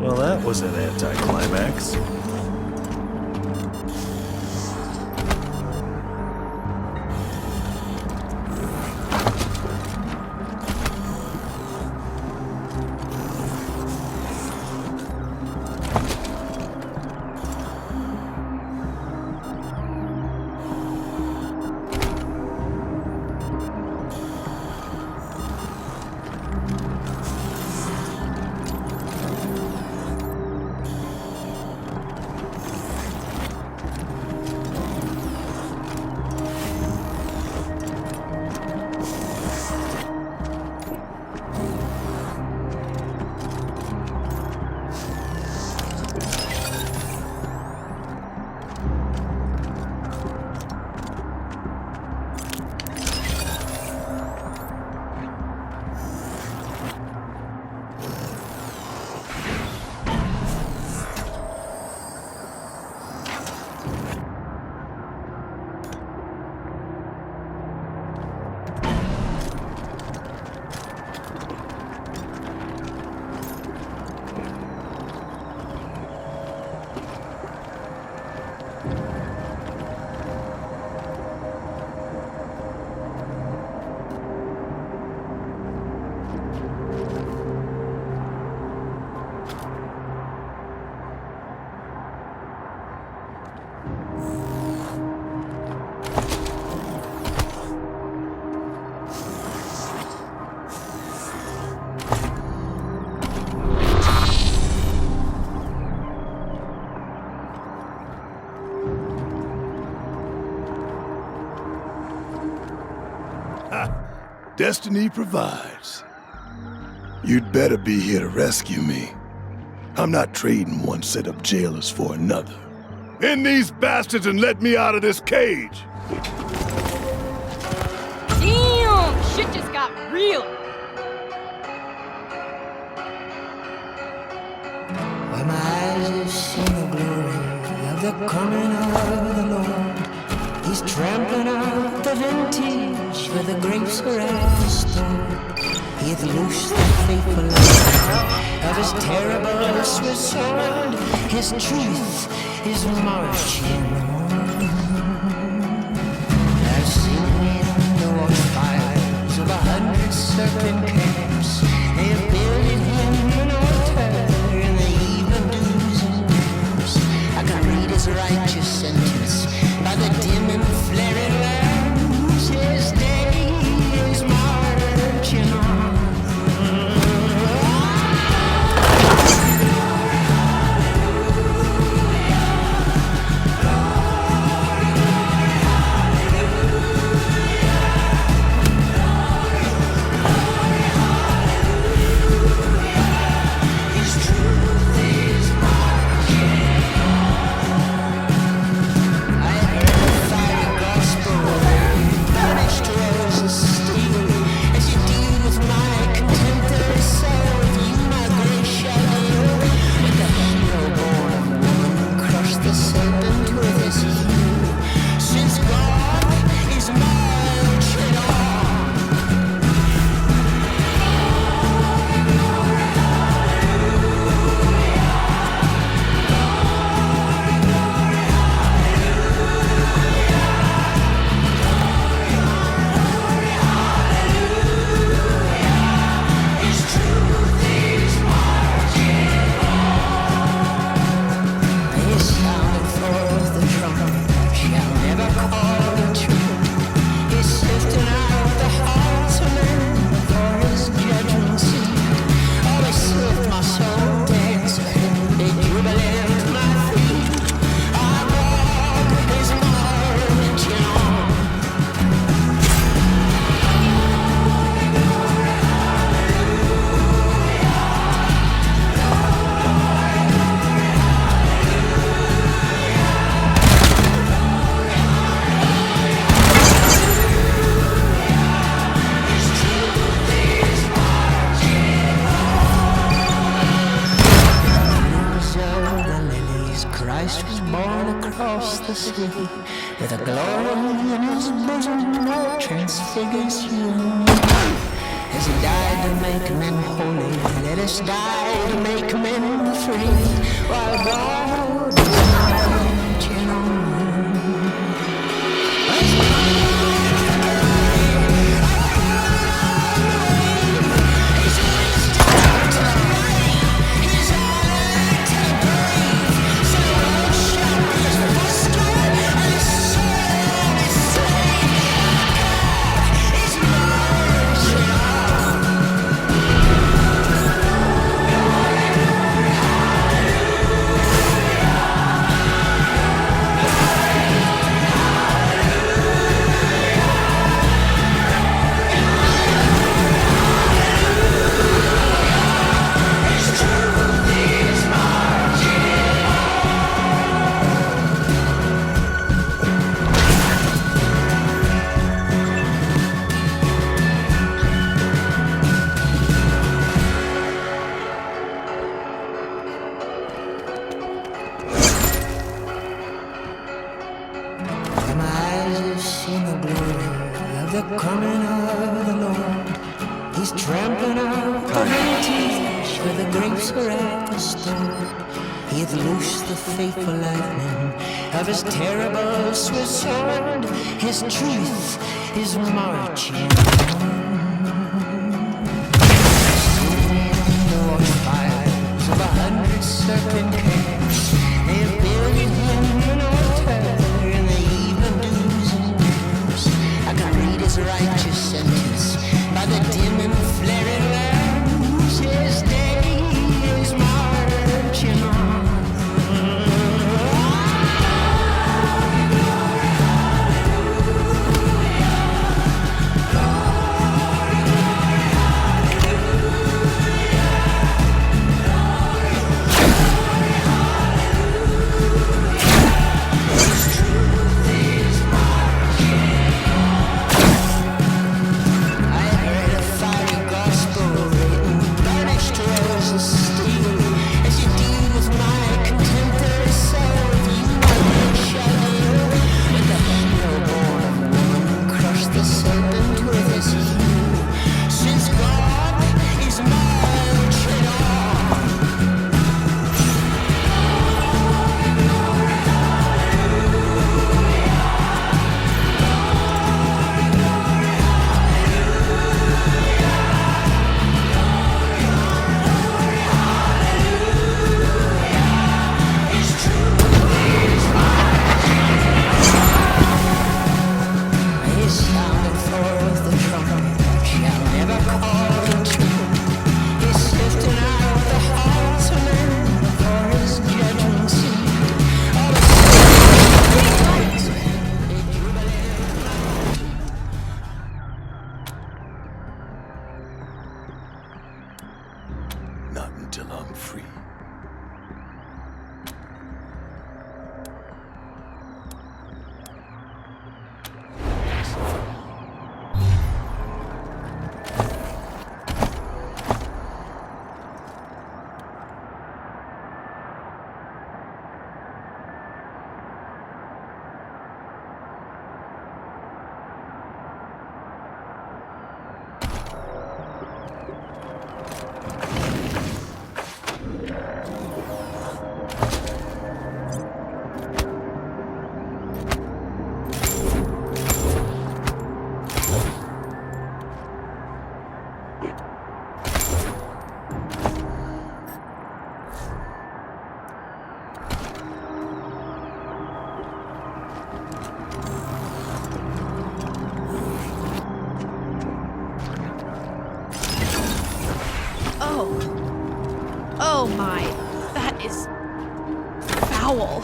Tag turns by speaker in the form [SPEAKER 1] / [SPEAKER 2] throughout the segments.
[SPEAKER 1] Well, that was an anticlimax.
[SPEAKER 2] Destiny provides. You'd better be here to rescue me. I'm not trading one set of jailers for another. End these bastards and let me out of this cage!
[SPEAKER 3] Damn! Shit just got real!
[SPEAKER 4] While my eyes have seen the glory of the coming of the Lord, He's trampling out the vintage where the grapes are restored. He hath loosed the faithful life of His terrible Swiss sword. His truth is marching on. I've seen the watchfires of 100 serpent camps. They have builded Him an altar in the eve of do's and don'ts. I can read His righteous sentence by the dim and flaring lamps. His day is marching on. With a glory in His bosom that transfigures you. as he died to make men holy. Let us die to make men free, while God is marching on. Faithful lightning of his terrible Swiss sword, his truth is marching on. The fires of 100 serpent camps, they have built him an altar in the even dews and damps. I can read his righteous sentence by the dim and flaring lamps. His day is marching on.
[SPEAKER 3] Oh my, that is foul.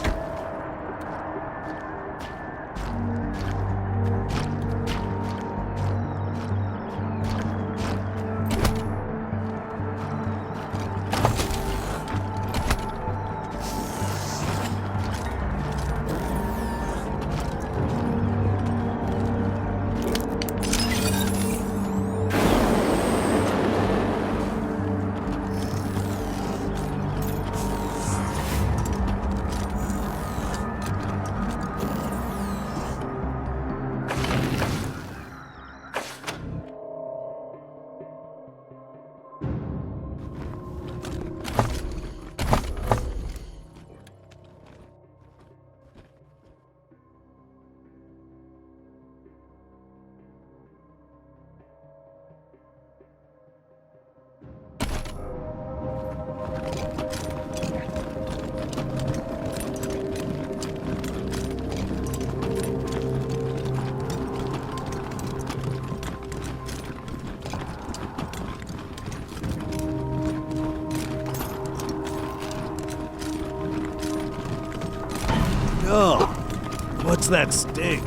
[SPEAKER 1] Oh, what's that stink?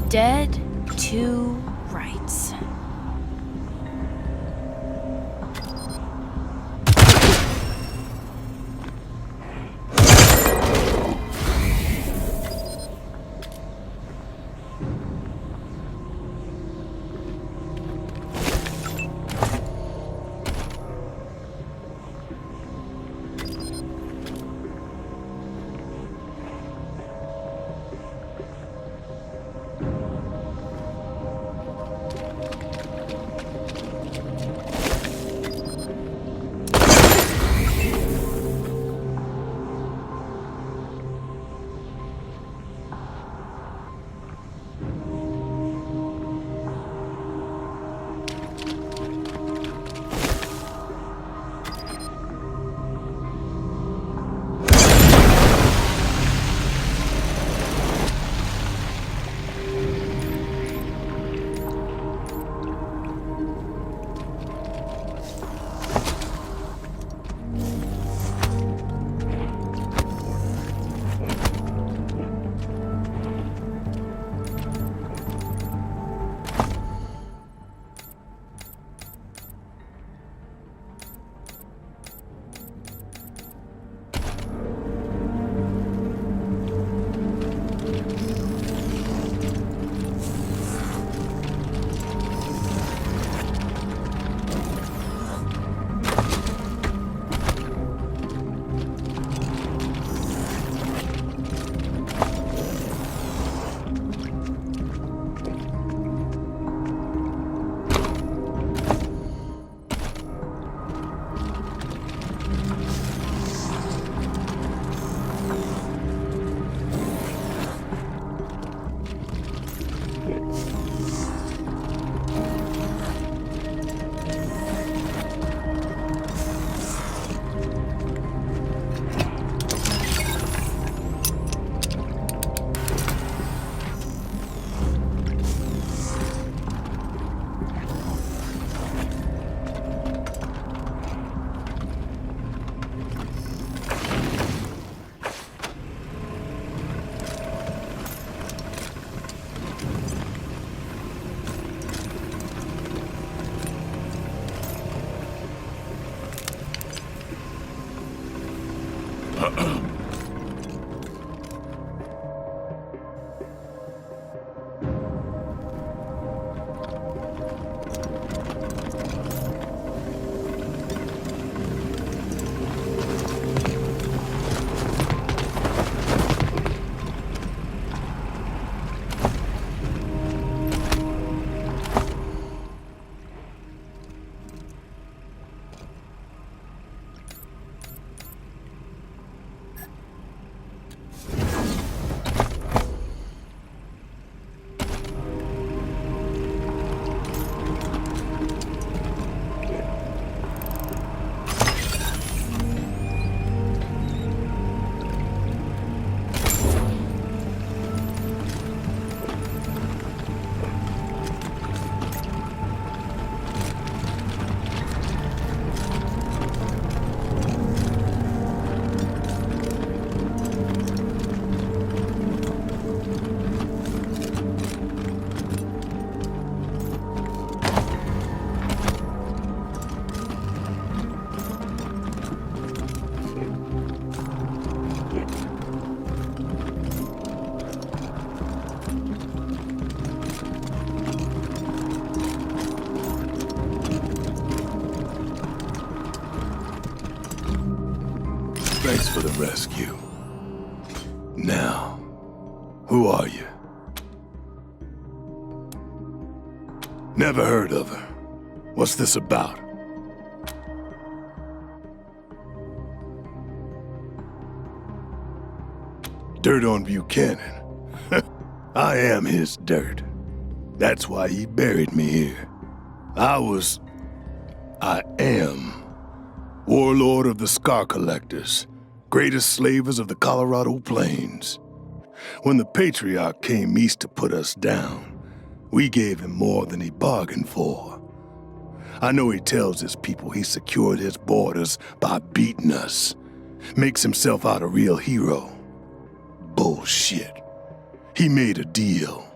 [SPEAKER 3] Dead to rights.
[SPEAKER 2] Thanks for the rescue. Now, who are you? Never heard of her. What's this about? Dirt on Buchanan. I am his dirt. That's why he buried me here. I am warlord of the Scar Collectors, greatest slavers of the Colorado Plains. When the Patriarch came east to put us down, We gave him more than he bargained for. I know he tells his people he secured his borders by beating us. Makes himself out a real hero. Bullshit. He made a deal.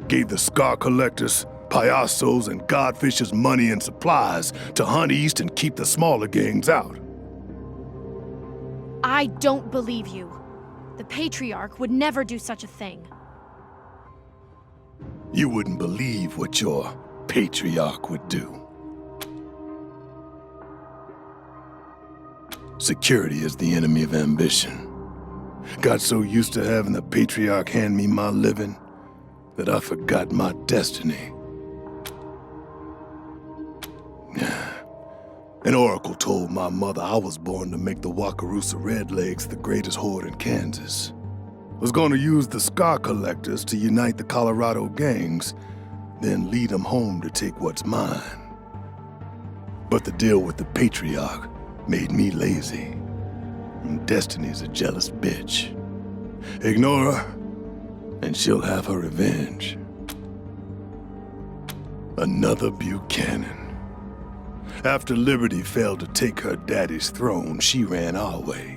[SPEAKER 2] Gave the scar collectors, payasos, and godfishes money and supplies to hunt east and keep the smaller gangs out.
[SPEAKER 3] I don't believe you. The Patriarch would never do such a thing.
[SPEAKER 2] You wouldn't believe what your patriarch would do. Security is the enemy of ambition. Got so used to having the patriarch hand me my living that I forgot my destiny. An oracle told my mother I was born to make the Wakarusa Redlegs the greatest horde in Kansas. Was going to use the scar collectors to unite the Colorado gangs, then lead them home to take what's mine. But the deal with the patriarch made me lazy. Destiny's a jealous bitch. Ignore her, and she'll have her revenge. Another Buchanan. After Liberty failed to take her daddy's throne, she ran our way.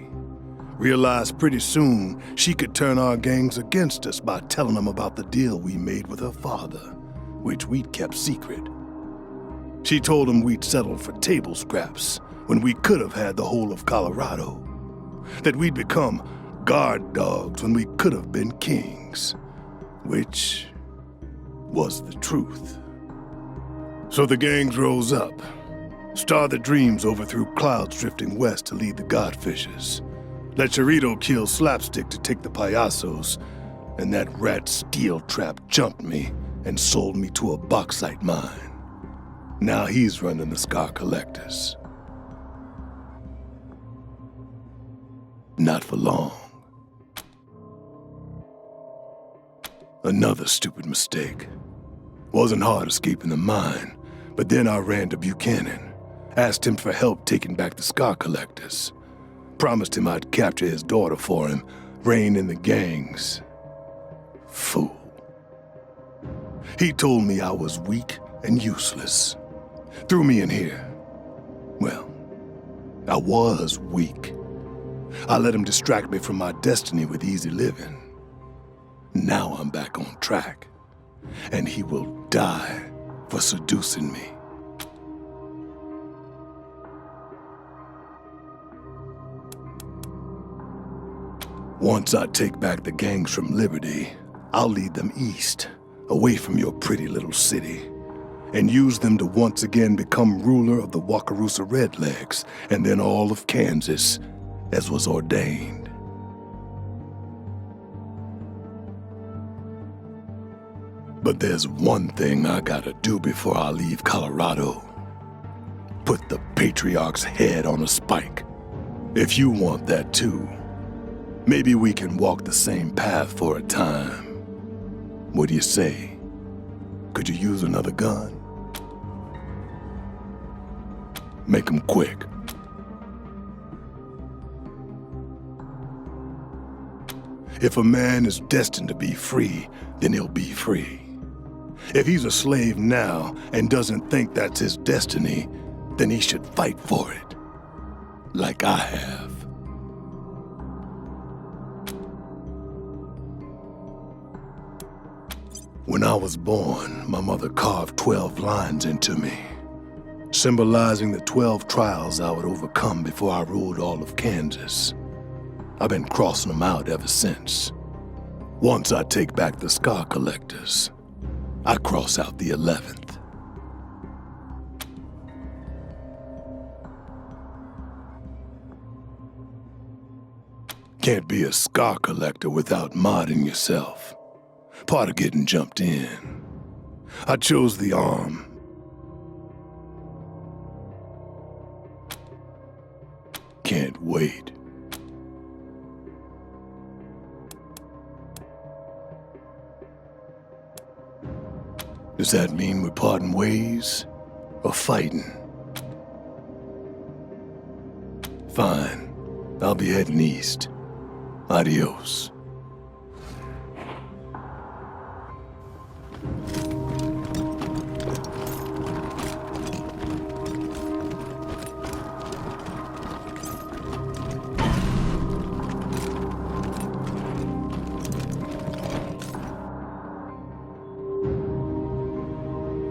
[SPEAKER 2] Realized pretty soon she could turn our gangs against us by telling them about the deal we made with her father, which we'd kept secret. She told him we'd settled for table scraps when we could have had the whole of Colorado. That we'd become guard dogs when we could have been kings, which was the truth. So the gangs rose up. Star the Dreams overthrew clouds drifting west to lead the Godfishers. Let Chorito kill Slapstick to take the Payasos, and that rat Steel Trap jumped me and sold me to a bauxite mine. Now he's running the Scar Collectors. Not for long. Another stupid mistake. Wasn't hard escaping the mine, but then I ran to Buchanan. Asked him for help taking back the Scar Collectors. Promised him I'd capture his daughter for him, rein in the gangs. Fool. He told me I was weak and useless. Threw me in here. Well, I was weak. I let him distract me from my destiny with easy living. Now I'm back on track, and he will die for seducing me. Once I take back the gangs from Liberty, I'll lead them east, away from your pretty little city, and use them to once again become ruler of the Wakarusa Redlegs, and then all of Kansas, as was ordained. But there's one thing I gotta do before I leave Colorado. Put the Patriarch's head on a spike. If you want that too, maybe we can walk the same path for a time. What do you say? Could you use another gun? Make 'em quick. If a man is destined to be free, then he'll be free. If he's a slave now and doesn't think that's his destiny, then he should fight for it, like I have. When I was born, my mother carved 12 lines into me, symbolizing the 12 trials I would overcome before I ruled all of Kansas. I've been crossing them out ever since. Once I take back the Scar Collectors, I cross out the 11th. Can't be a Scar Collector without modding yourself. Part of getting jumped in. I chose the arm. Can't wait. Does that mean we're parting ways or fighting? Fine. I'll be heading east. Adios.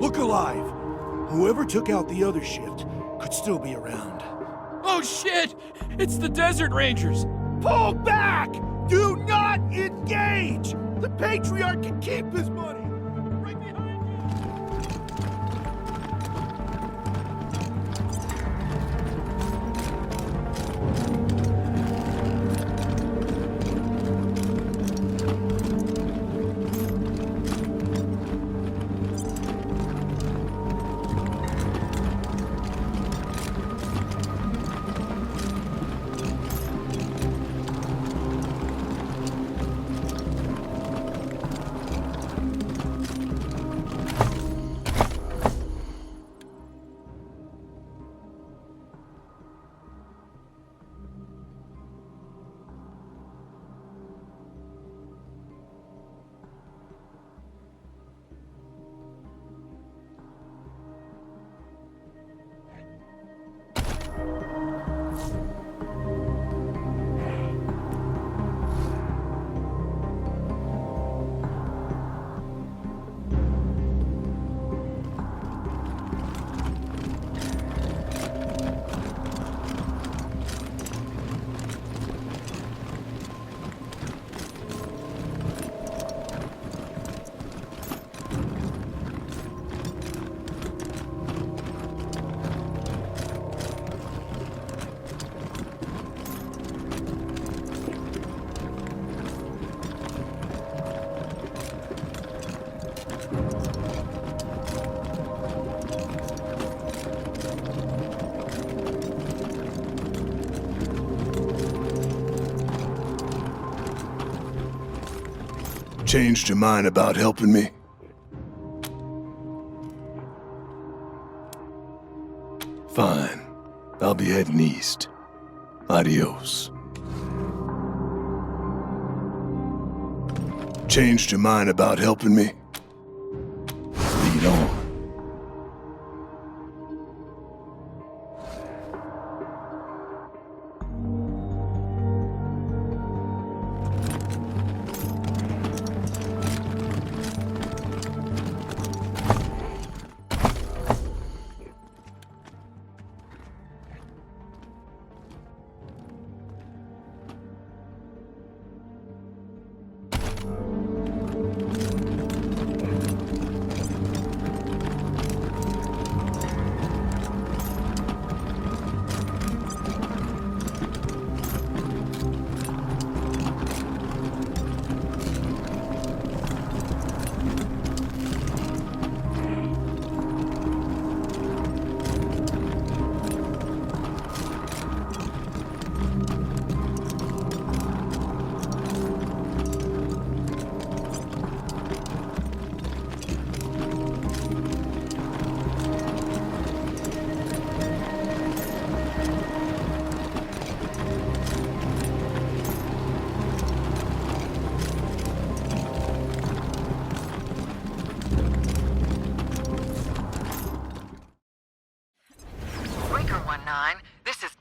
[SPEAKER 1] Look alive. Whoever took out the other shift could still be around.
[SPEAKER 5] Oh shit! It's the Desert Rangers!
[SPEAKER 1] Pull back! Do not engage! The Patriarch can keep his money! Right behind you!
[SPEAKER 2] Changed your mind about helping me? Fine. I'll be heading east. Adios. Changed your mind about helping me? Lead on.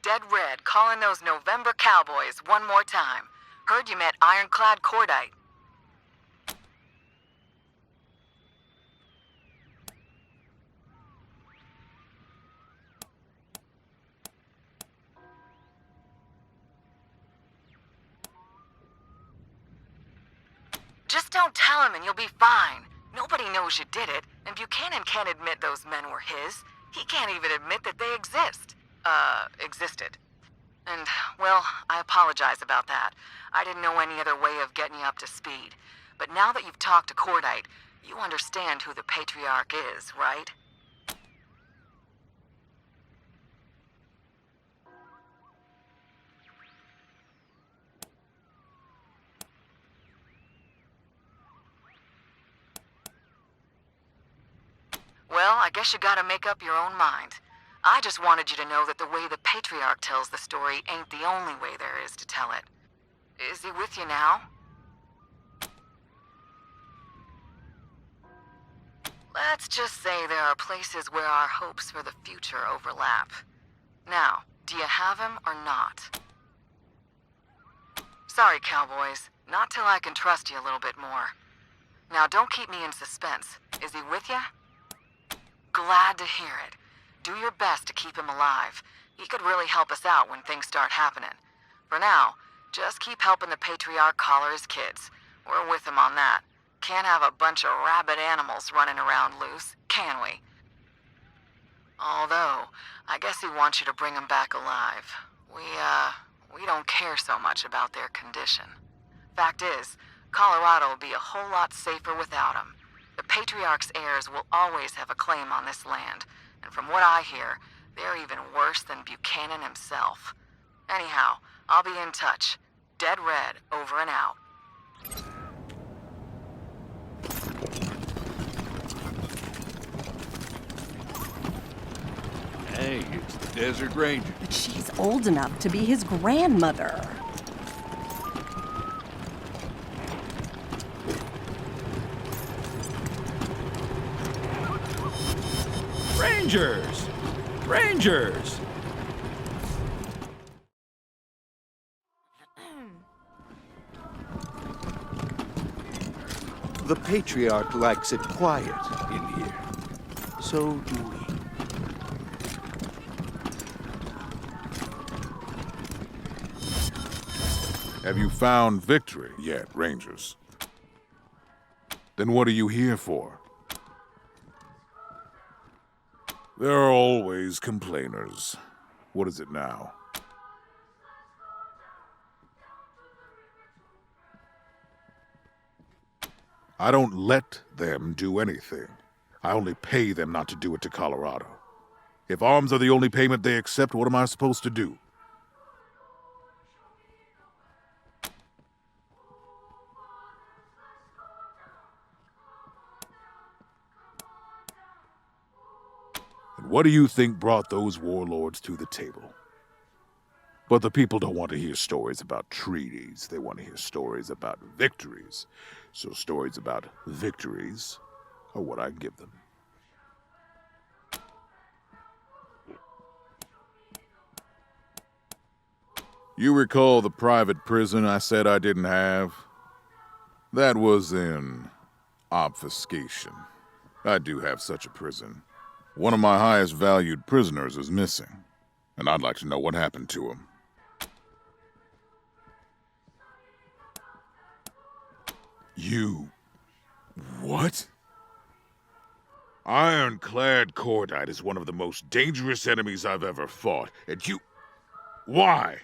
[SPEAKER 6] Dead Red calling those November Cowboys one more time. Heard you met Ironclad Cordite. Just don't tell him and you'll be fine. Nobody knows you did it, and Buchanan can't admit those men were his. He can't even admit that they existed. And, well, I apologize about that. I didn't know any other way of getting you up to speed. But now that you've talked to Cordite, you understand who the Patriarch is, right? Well, I guess you gotta make up your own mind. I just wanted you to know that the way the Patriarch tells the story ain't the only way there is to tell it. Is he with you now? Let's just say there are places where our hopes for the future overlap. Now, do you have him or not? Sorry, cowboys. Not till I can trust you a little bit more. Now, don't keep me in suspense. Is he with you? glad to hear it. Do your best to keep him alive. He could really help us out when things start happening. For now, just keep helping the Patriarch collar his kids. We're with him on that. Can't have a bunch of rabid animals running around loose, can we? Although, I guess he wants you to bring them back alive. We don't care so much about their condition. Fact is, Colorado will be a whole lot safer without him. The Patriarch's heirs will always have a claim on this land, and from what I hear, they're even worse than Buchanan himself. Anyhow, I'll be in touch. Dead Red, over and out.
[SPEAKER 1] Hey, it's the Desert Ranger.
[SPEAKER 7] But she's old enough to be his grandmother.
[SPEAKER 1] Rangers! Rangers!
[SPEAKER 8] The Patriarch likes it quiet in here. So do we.
[SPEAKER 9] Have you found victory yet, Rangers? Then what are you here for? There are always complainers. What is it now? I don't let them do anything. I only pay them not to do it to Colorado. If arms are the only payment they accept, what am I supposed to do? And what do you think brought those warlords to the table? But the people don't want to hear stories about treaties. They want to hear stories about victories. So stories about victories are what I give them. You recall the private prison I said I didn't have? That was in obfuscation. I do have such a prison. One of my highest valued prisoners is missing, and I'd like to know what happened to him. You... what? Ironclad Cordite is one of the most dangerous enemies I've ever fought, and you... why?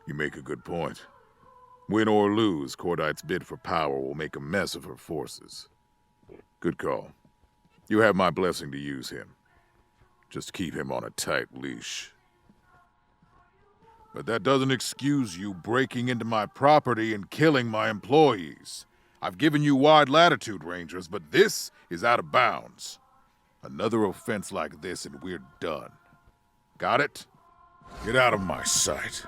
[SPEAKER 9] You make a good point. Win or lose, Cordite's bid for power will make a mess of her forces. Good call. You have my blessing to use him. Just keep him on a tight leash. But that doesn't excuse you breaking into my property and killing my employees. I've given you wide latitude, Rangers, but this is out of bounds. Another offense like this and we're done. Got it? Get out of my sight.